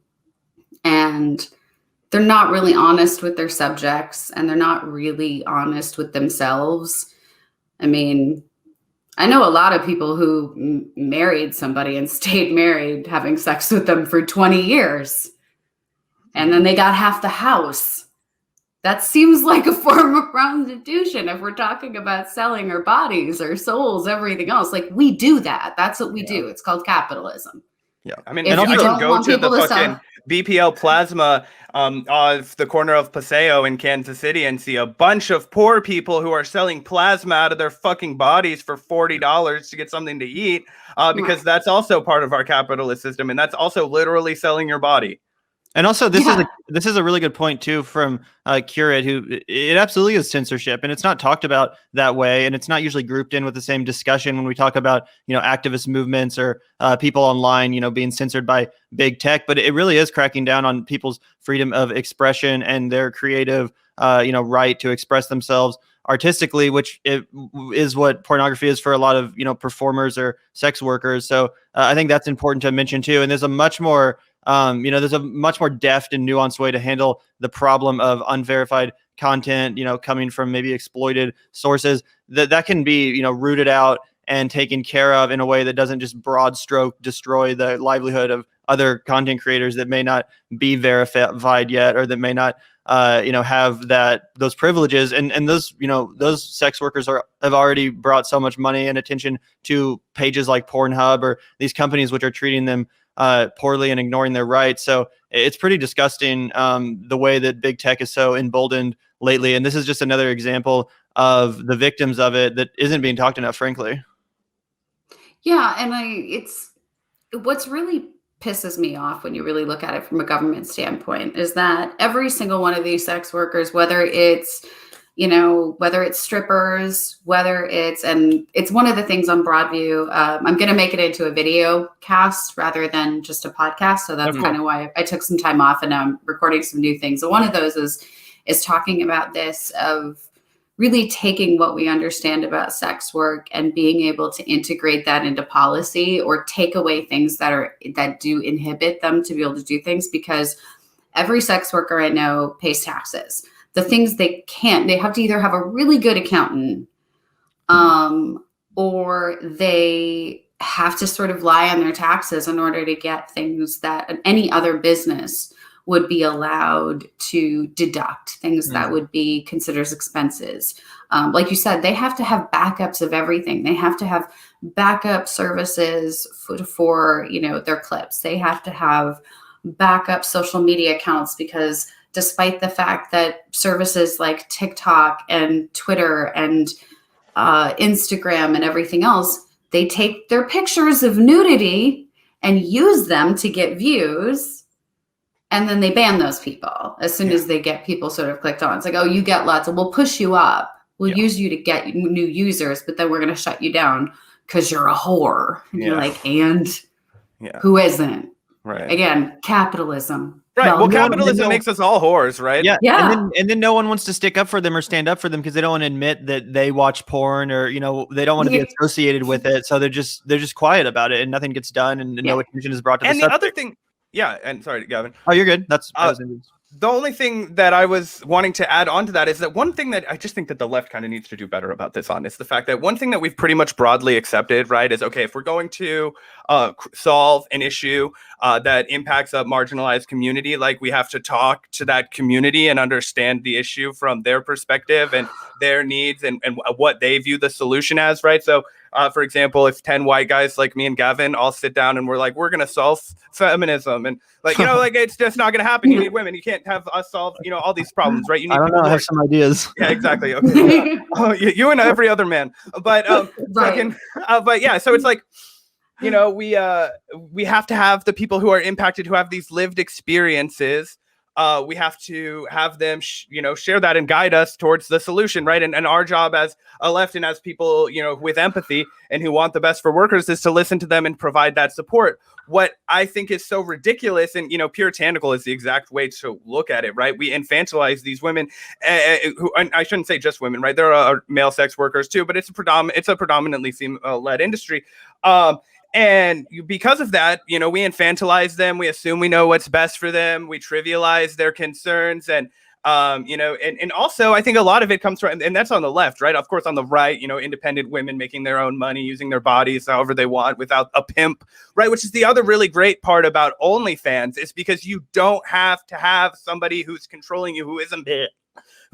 and they're not really honest with their subjects, and they're not really honest with themselves. I mean, I know a lot of people who married somebody and stayed married, having sex with them for 20 years. And then they got half the house. That seems like a form of prostitution if we're talking about selling our bodies, our souls, everything else. Like, we do that. That's what we do. It's called capitalism. Yeah. I mean, if you can go to the fucking BPL Plasma of the corner of Paseo in Kansas City and see a bunch of poor people who are selling plasma out of their fucking bodies for $40 to get something to eat, because that's also part of our capitalist system, and that's also literally selling your body. And also, this is a really good point too from Curate, who it absolutely is censorship, and it's not talked about that way, and it's not usually grouped in with the same discussion when we talk about activist movements or people online being censored by big tech. But it really is cracking down on people's freedom of expression and their creative right to express themselves artistically, which is what pornography is for a lot of performers or sex workers. So I think that's important to mention too. And there's a much more there's a much more deft and nuanced way to handle the problem of unverified content, coming from maybe exploited sources that can be, rooted out and taken care of in a way that doesn't just broad stroke destroy the livelihood of other content creators that may not be verified yet, or that may not, have those privileges. And those sex workers have already brought so much money and attention to pages like Pornhub or these companies which are treating them poorly and ignoring their rights. So it's pretty disgusting the way that big tech is so emboldened lately. And this is just another example of the victims of it that isn't being talked enough, frankly. Yeah. And what's really pisses me off when you really look at it from a government standpoint is that every single one of these sex workers, whether it's strippers, and it's one of the things on Broadview. I'm going to make it into a video cast rather than just a podcast. So that's kind of why I took some time off, and now I'm recording some new things. So one of those is talking about this, of really taking what we understand about sex work and being able to integrate that into policy, or take away things that do inhibit them to be able to do things, because every sex worker I know pays taxes. The things they have to either have a really good accountant, or they have to sort of lie on their taxes in order to get things that any other business would be allowed to deduct, things that would be considered as expenses. Like you said, they have to have backups of everything. They have to have backup services for their clips. They have to have backup social media accounts, because despite the fact that services like TikTok and Twitter and Instagram and everything else, they take their pictures of nudity and use them to get views, and then they ban those people as soon as they get people sort of clicked on. It's like, oh, you get lots, and we'll push you up. We'll use you to get new users, but then we're going to shut you down because you're a whore. And you're like, who isn't? Right. Again, capitalism. Right. Well, capitalism makes us all whores, right? Yeah. And then no one wants to stick up for them or stand up for them because they don't want to admit that they watch porn, or they don't want to be associated with it. So they're just quiet about it, and nothing gets done, and no attention is brought to and the other thing. Yeah. And sorry, Gavin. Oh, you're good. That's the only thing that I was wanting to add on to that is that one thing that I just think that the left kind of needs to do better about this on is the fact that one thing that we've pretty much broadly accepted, right, is, okay, if we're going to solve an issue that impacts a marginalized community, like, we have to talk to that community and understand the issue from their perspective and their needs and what they view the solution as, right? So, for example, if 10 white guys like me and Gavin all sit down and we're like, we're going to solve feminism, and it's just not going to happen. You need women. You can't have us solve, all these problems, right? You need I don't know. I have some ideas. Yeah, exactly. Okay. You and every other man. But, but yeah, so it's like, you know, we have to have the people who are impacted, who have these lived experiences. We have to have them, share that and guide us towards the solution, right? And our job as a left and as people, with empathy and who want the best for workers is to listen to them and provide that support. What I think is so ridiculous and, puritanical is the exact way to look at it, right? We infantilize these women, who, and I shouldn't say just women, right? There are male sex workers too, but it's a predominantly female-led industry. And because of that, we infantilize them. We assume we know what's best for them. We trivialize their concerns. And, and also I think a lot of it comes from, and that's on the left, right? Of course, on the right, independent women making their own money, using their bodies however they want without a pimp, right? Which is the other really great part about OnlyFans, is because you don't have to have somebody who's controlling you, who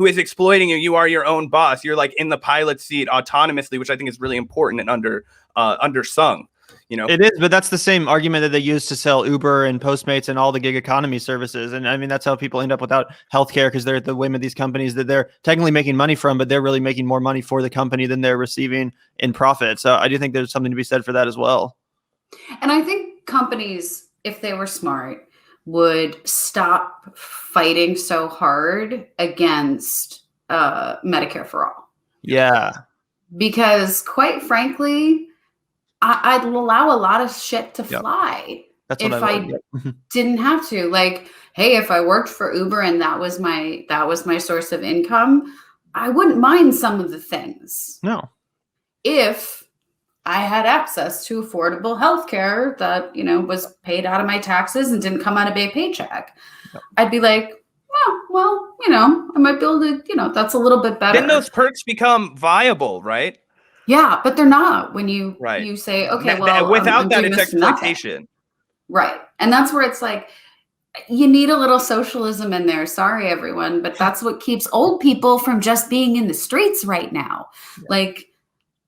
is exploiting you. You are your own boss. You're like in the pilot seat autonomously, which I think is really important and undersung. It is, but that's the same argument that they use to sell Uber and Postmates and all the gig economy services. And I mean, that's how people end up without healthcare, because they're at the whim of these companies that they're technically making money from, but they're really making more money for the company than they're receiving in profit. So I do think there's something to be said for that as well. And I think companies, if they were smart, would stop fighting so hard against Medicare for all. Yeah. Because quite frankly, I'd allow a lot of shit to fly if I didn't have to. Like, hey, if I worked for Uber and that was my source of income, I wouldn't mind some of the things. No. If I had access to affordable healthcare that, was paid out of my taxes and didn't come out of a paycheck, I'd be like, well, I might be able to, that's a little bit better. Then those perks become viable, right? Yeah, but they're not when you say, okay, well, without that, it's exploitation. Right. And that's where it's like, you need a little socialism in there. Sorry, everyone. But that's what keeps old people from just being in the streets right now. Yeah. Like,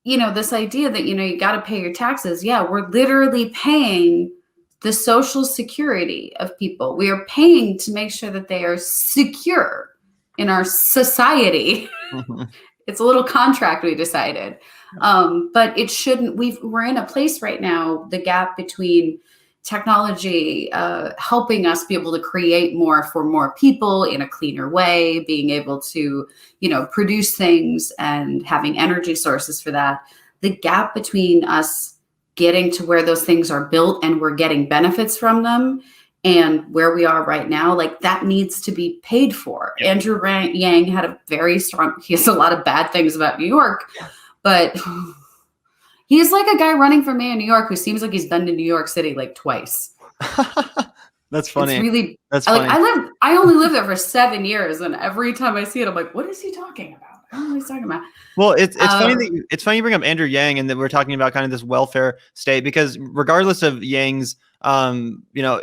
this idea that, you got to pay your taxes. Yeah, we're literally paying the social security of people. We are paying to make sure that they are secure in our society. It's a little contract we decided. But it shouldn't. We're in a place right now, the gap between technology helping us be able to create more for more people in a cleaner way, being able to, produce things and having energy sources for that. The gap between us getting to where those things are built and we're getting benefits from them and where we are right now, like that needs to be paid for. Yeah. Andrew Yang had he has a lot of bad things about New York, but he's like a guy running for mayor of New York who seems like he's been to New York City like twice. That's funny. It's really, that's funny. I only lived there for 7 years, and every time I see it, I'm like, what is he talking about? I don't know what he's talking about. Well, it's funny it's funny you bring up Andrew Yang and that we're talking about kind of this welfare state, because regardless of Yang's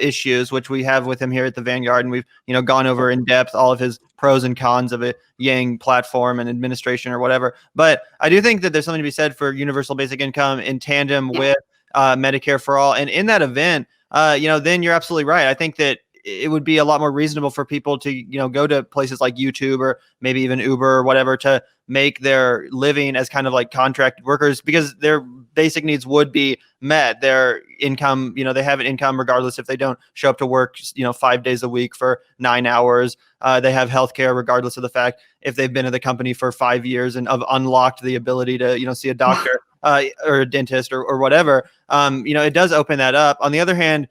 issues, which we have with him here at the Vanguard, and we've gone over in depth all of his pros and cons of a Yang platform and administration or whatever. But I do think that there's something to be said for universal basic income in tandem with Medicare for all. And in that event, then you're absolutely right. I think that it would be a lot more reasonable for people to, go to places like YouTube or maybe even Uber or whatever to make their living as kind of like contracted workers, because their basic needs would be met. Their income, they have an income regardless if they don't show up to work, 5 days a week for 9 hours. They have healthcare regardless of the fact if they've been at the company for 5 years and have unlocked the ability to, see a doctor or a dentist or whatever. It does open that up. On the other hand,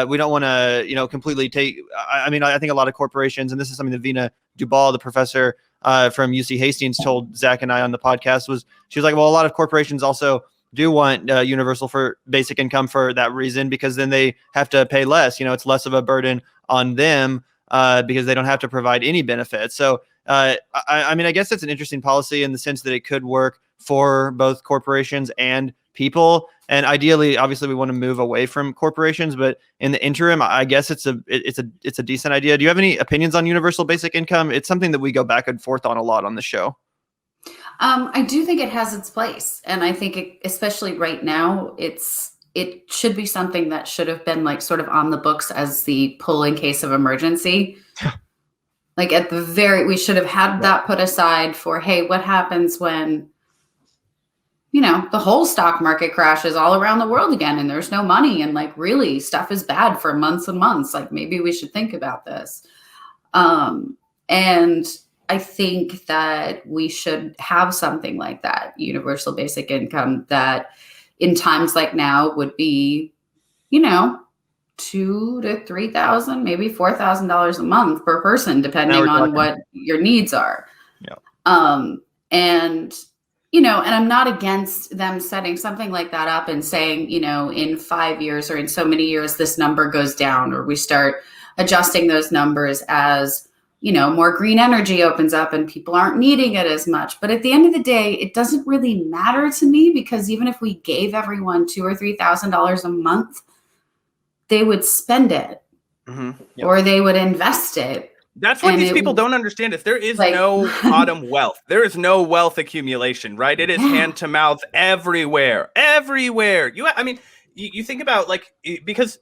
we don't want to, completely take, I think a lot of corporations, and this is something that Vina Dubal, the professor from UC Hastings, told Zach and I on the podcast, she was like, well, a lot of corporations also do want universal for basic income for that reason, because then they have to pay less. It's less of a burden on them because they don't have to provide any benefits. So, I guess that's an interesting policy in the sense that it could work for both corporations and people. And ideally, obviously, we want to move away from corporations. But in the interim, I guess it's a decent idea. Do you have any opinions on universal basic income? It's something that we go back and forth on a lot on the show. I do think it has its place. And I think especially right now, it should be something that should have been like sort of on the books as the pull in case of emergency. Like we should have had that put aside for, hey, what happens when the whole stock market crashes all around the world again and there's no money and like really stuff is bad for months and months. Like maybe we should think about this. And I think that we should have something like that, universal basic income, that in times like now would be, $2,000 to $3,000, maybe $4,000 a month per person, depending on what your needs are. Yeah. And I'm not against them setting something like that up and saying, in 5 years or in so many years, this number goes down, or we start adjusting those numbers as, more green energy opens up and people aren't needing it as much. But at the end of the day, it doesn't really matter to me, because even if we gave everyone $2,000 or $3,000 a month, they would spend it or they would invest it. That's what these people don't understand, is there is no bottom wealth. There is no wealth accumulation, right? It is hand to mouth everywhere. You think about because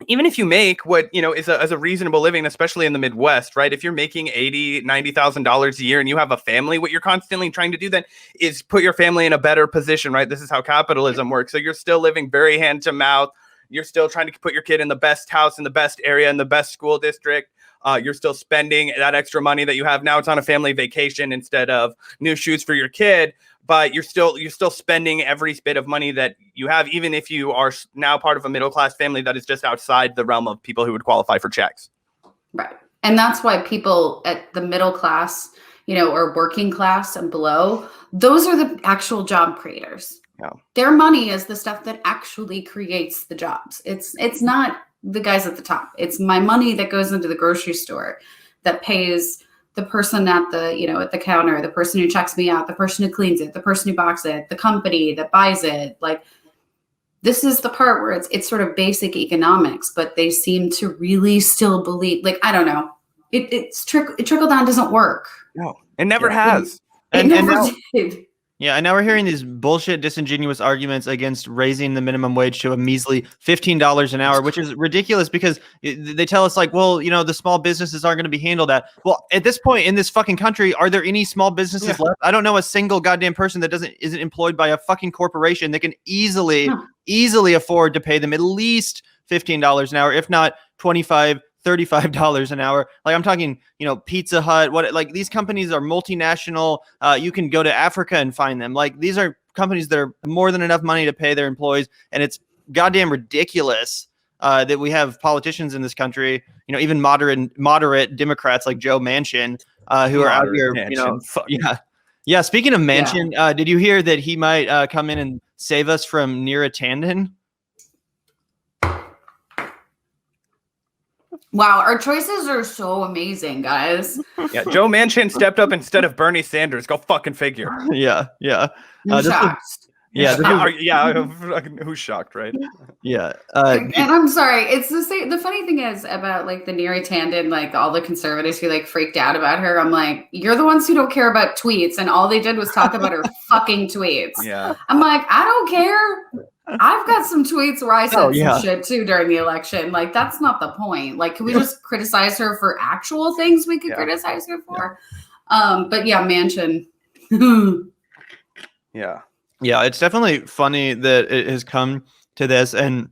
even if you make what, is a reasonable living, especially in the Midwest, right? If you're making $80,000, $90,000 a year and you have a family, what you're constantly trying to do then is put your family in a better position, right? This is how capitalism works. So you're still living very hand to mouth. You're still trying to put your kid in the best house, in the best area, in the best school district. You're still spending that extra money that you have now. It's on a family vacation instead of new shoes for your kid. But you're still spending every bit of money that you have, even if you are now part of a middle class family that is just outside the realm of people who would qualify for checks. Right. And that's why people at the middle class, or working class and below, those are the actual job creators. Yeah. Their money is the stuff that actually creates the jobs. It's not the guys at the top. It's my money that goes into the grocery store that pays the person at the counter, the person who checks me out, the person who cleans it, the person who boxes it, the company that buys it. Like, this is the part where it's sort of basic economics, but they seem to really still believe, I don't know. Trickle down doesn't work. No, it never has. It never did. Yeah, and now we're hearing these bullshit, disingenuous arguments against raising the minimum wage to a measly $15 an hour, which is ridiculous, because they tell us the small businesses aren't going to be handled at. Well, at this point in this fucking country, are there any small businesses left? I don't know a single goddamn person that isn't employed by a fucking corporation that can easily afford to pay them at least $15 an hour, if not $25, $35 an hour. I'm talking, Pizza Hut, these companies are multinational. You can go to Africa and find them. These are companies that are more than enough money to pay their employees. And it's goddamn ridiculous that we have politicians in this country, even moderate Democrats like Joe Manchin, who are out here, Yeah. Speaking of Manchin, did you hear that he might come in and save us from Neera Tanden? Wow, our choices are so amazing, guys. Yeah, Joe Manchin stepped up instead of Bernie Sanders. Go fucking figure. Yeah. Shocked. Who's shocked, right? Yeah. And I'm sorry. It's the same. The funny thing is about the Neera Tanden, all the conservatives who freaked out about her. I'm like, you're the ones who don't care about tweets, and all they did was talk about her fucking tweets. Yeah. I'm like, I don't care. I've got some tweets where I said some shit too during the election. That's not the point. Can we just criticize her for actual things we could criticize her for? But yeah, Manchin. Yeah. Yeah, it's definitely funny that it has come to this. And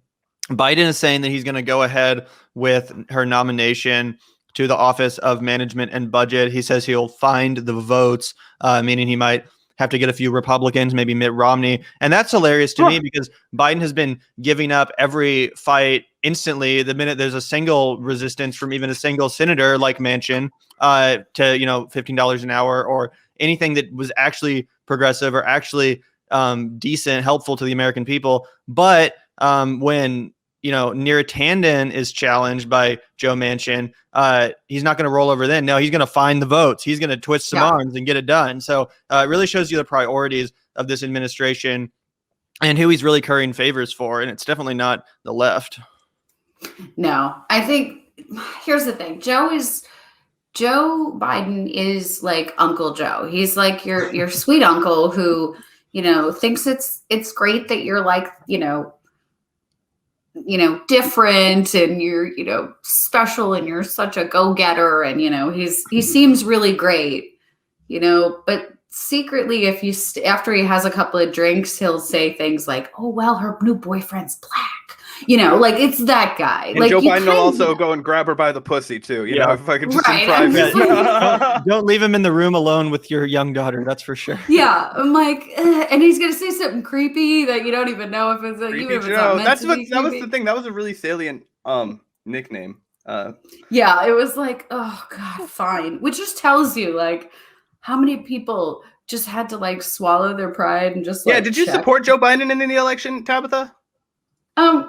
Biden is saying that he's going to go ahead with her nomination to the Office of Management and Budget. He says he'll find the votes, meaning he might have to get a few Republicans, maybe Mitt Romney. And that's hilarious to me, because Biden has been giving up every fight instantly the minute there's a single resistance from even a single senator like Manchin to $15 an hour or anything that was actually progressive or actually decent, helpful to the American people. But when Neera Tanden is challenged by Joe Manchin, he's not going to roll over then. No, he's going to find the votes. He's going to twist some arms and get it done. So it really shows you the priorities of this administration and who he's really currying favors for. And it's definitely not the left. No, I think here's the thing. Joe Joe Biden is like Uncle Joe. He's like your sweet uncle who, thinks it's great that you're like, different and you're, special and you're such a go-getter. And, he seems really great, but secretly, if you after he has a couple of drinks, he'll say things like, "Oh well, her new boyfriend's black." Like it's that guy. And like Joe Biden will also go and grab her by the pussy too. You know, if I could just in private. Don't leave him in the room alone with your young daughter. That's for sure. Yeah, I'm like, and he's gonna say something creepy that you don't even know if it's even if it's not meant to be that was the thing. That was a really salient nickname. Yeah, it was like, oh god, fine. Which just tells you like how many people just had to like swallow their pride and just did you support Joe Biden in the election, Tabetha?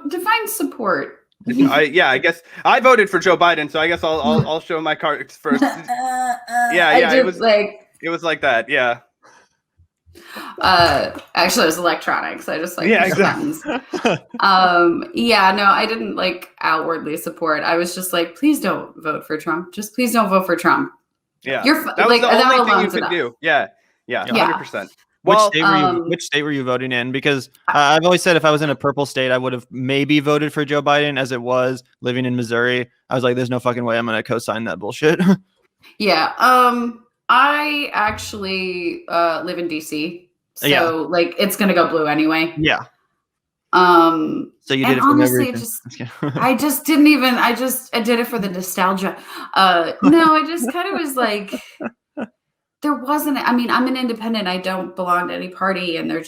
Define support. I guess I voted for Joe Biden, so I guess I'll show my cards first. It was like that. Yeah. Actually, it was electronic, so I just like exactly. No, I didn't like outwardly support. I was just like, please don't vote for Trump. Just please don't vote for Trump. Yeah, that was the only thing you could do. Yeah, 100%. Well, which state were you voting in? Because I've always said if I was in a purple state, I would have maybe voted for Joe Biden. As it was living in Missouri, I was like, "There's no fucking way I'm going to co-sign that bullshit." Yeah. I actually live in DC, so like it's going to go blue anyway. Yeah. So you did it for honestly, I just didn't even. I did it for the nostalgia. No, I just kind of was like. There wasn't, I mean, I'm an independent. I don't belong to any party. And there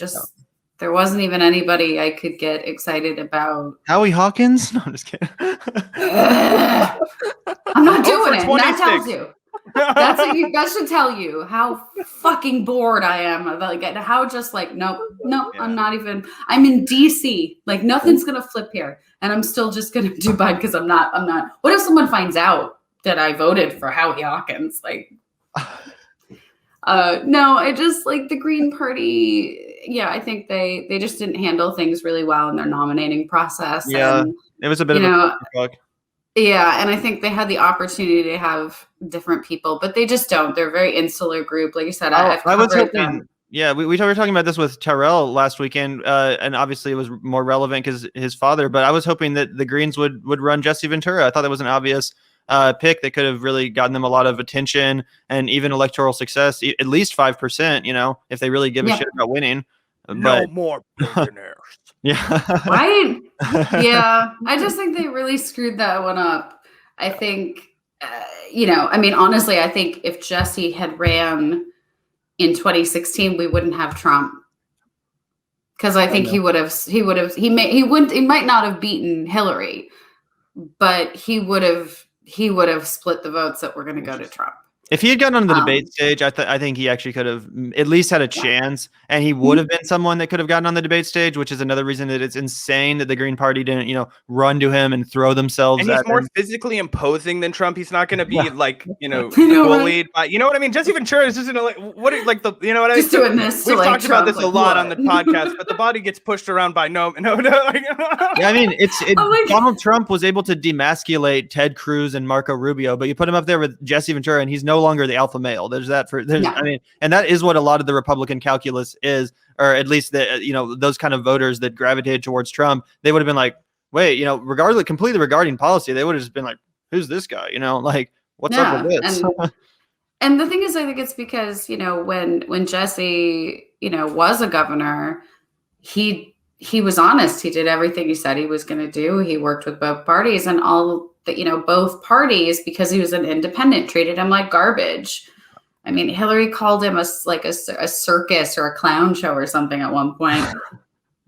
wasn't even anybody I could get excited about. Howie Hawkins? No, I'm just kidding. I'm not doing it. That tells you. That should tell you how fucking bored I am. Like, how just like, nope, I'm not even, I'm in DC. Like nothing's going to flip here. And I'm still just going to do Biden because I'm not. What if someone finds out that I voted for Howie Hawkins? Like, no, I just like the Green Party. Yeah, I think they just didn't handle things really well in their nominating process. Yeah, and, it was a bit of a fuck. Yeah, and I think they had the opportunity to have different people, but they just don't. They're a very insular group. Like you said, I was hoping. Them. Yeah, we were talking about this with Terrell last weekend, and obviously it was more relevant because his father. But I was hoping that the Greens would run Jesse Ventura. I thought that was an obvious pick that could have really gotten them a lot of attention and even electoral success, at least 5%, if they really give a shit about winning. No more billionaires. Yeah. Right? Yeah. I just think they really screwed that one up. I think, I mean, honestly, I think if Jesse had ran in 2016, we wouldn't have Trump. Because I think he might not have beaten Hillary, but he would have split the votes that were going to go to Trump. If he had gotten on the debate stage, I think he actually could have at least had a chance, and he would have been someone that could have gotten on the debate stage, which is another reason that it's insane that the Green Party didn't, run to him and throw themselves. And he's more physically imposing than Trump. He's not going to be bullied by, you know what I mean? Jesse Ventura is just what I mean? Just doing this. We've talked about this a lot on the podcast, but the body gets pushed around by no. Yeah, I mean, Donald Trump was able to demasculate Ted Cruz and Marco Rubio, but you put him up there with Jesse Ventura, and he's no longer the alpha male. I mean, and that is what a lot of the Republican calculus is, or at least those kind of voters that gravitated towards Trump, they would have been like, wait, completely regarding policy, they would have just been like, who's this guy? Like, what's up with this? And the thing is, I think it's because, when Jesse, was a governor, he was honest. He did everything he said he was going to do. He worked with both parties, and all that, both parties, because he was an independent, treated him like garbage. I mean, Hillary called him a circus or a clown show or something at one point.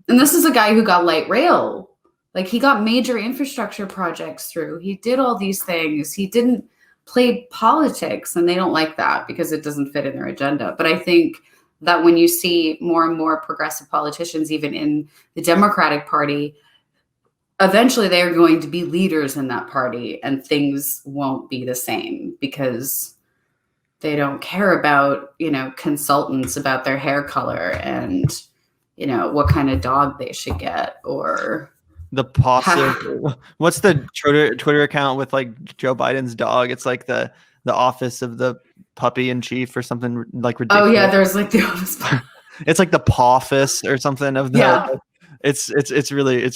And this is a guy who got light rail. Like, he got major infrastructure projects through. He did all these things. He didn't play politics, and they don't like that because it doesn't fit in their agenda. But I think that when you see more and more progressive politicians, even in the Democratic Party, eventually they are going to be leaders in that party, and things won't be the same because they don't care about, consultants about their hair color and, what kind of dog they should get, or the posse. What's the Twitter account with like Joe Biden's dog? It's like the office of the puppy in chief or something like ridiculous. Oh yeah, there's like the office. It's like the pawfist or something of the. Yeah. It's really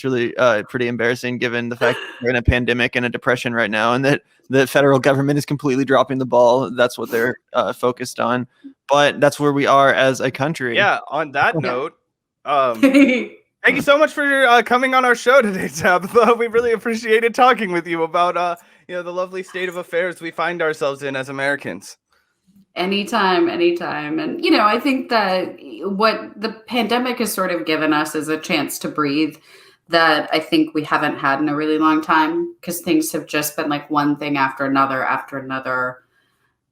pretty embarrassing given the fact we're in a pandemic and a depression right now, and that the federal government is completely dropping the ball. That's what they're focused on. but that's where we are as a country. Yeah. On that note, thank you so much for coming on our show today, Tabetha. We really appreciated talking with you about the lovely state of affairs we find ourselves in as Americans. Anytime. And, I think that what the pandemic has sort of given us is a chance to breathe that I think we haven't had in a really long time, because things have just been like one thing after another.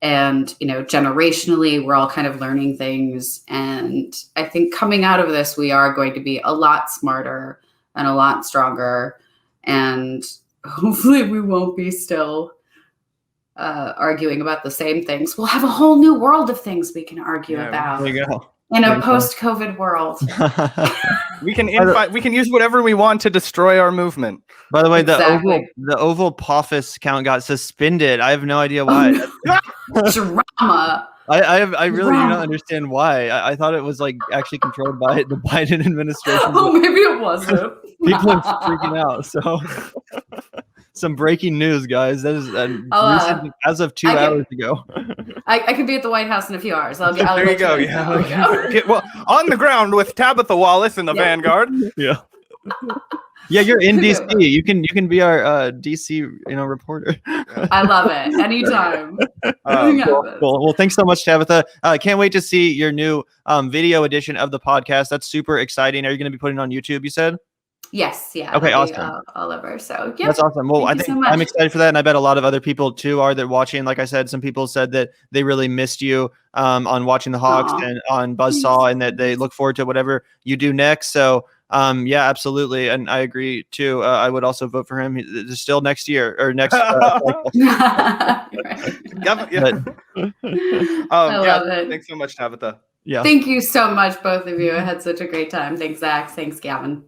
And, generationally, we're all kind of learning things. And I think coming out of this, we are going to be a lot smarter and a lot stronger. And hopefully we won't be still arguing about the same things. We'll have a whole new world of things we can argue about. There you go. In a post-COVID world. We can use whatever we want to destroy our movement. By the way, the Oval Office count got suspended. I have no idea why. Drama. I really do not understand why. I thought it was like actually controlled by the Biden administration. Oh, maybe it wasn't. People are freaking out. So some breaking news, guys. That is recent, as of 2 hours ago. I could be at the White House in a few hours. There you go. Yeah. Well, on the ground with Tabetha Wallace in the Vanguard. Yeah. Yeah, you're in DC. You can be our DC, reporter. I love it. Anytime. Cool. Well, thanks so much, Tabetha. Can't wait to see your new video edition of the podcast. That's super exciting. Are you going to be putting it on YouTube? You said. Yes. Yeah. Okay. Awesome. All over. So yeah. That's awesome. Well, I think I'm excited for that, and I bet a lot of other people too are that watching. Like I said, some people said that they really missed you on watching the Hawks and on Buzzsaw, and that they look forward to whatever you do next. So. Yeah, absolutely, and I agree too. I would also vote for him. He's still next year or next. I love it. Thanks so much, Tabetha. Yeah. Thank you so much, both of you. I had such a great time. Thanks, Zach. Thanks, Gavin.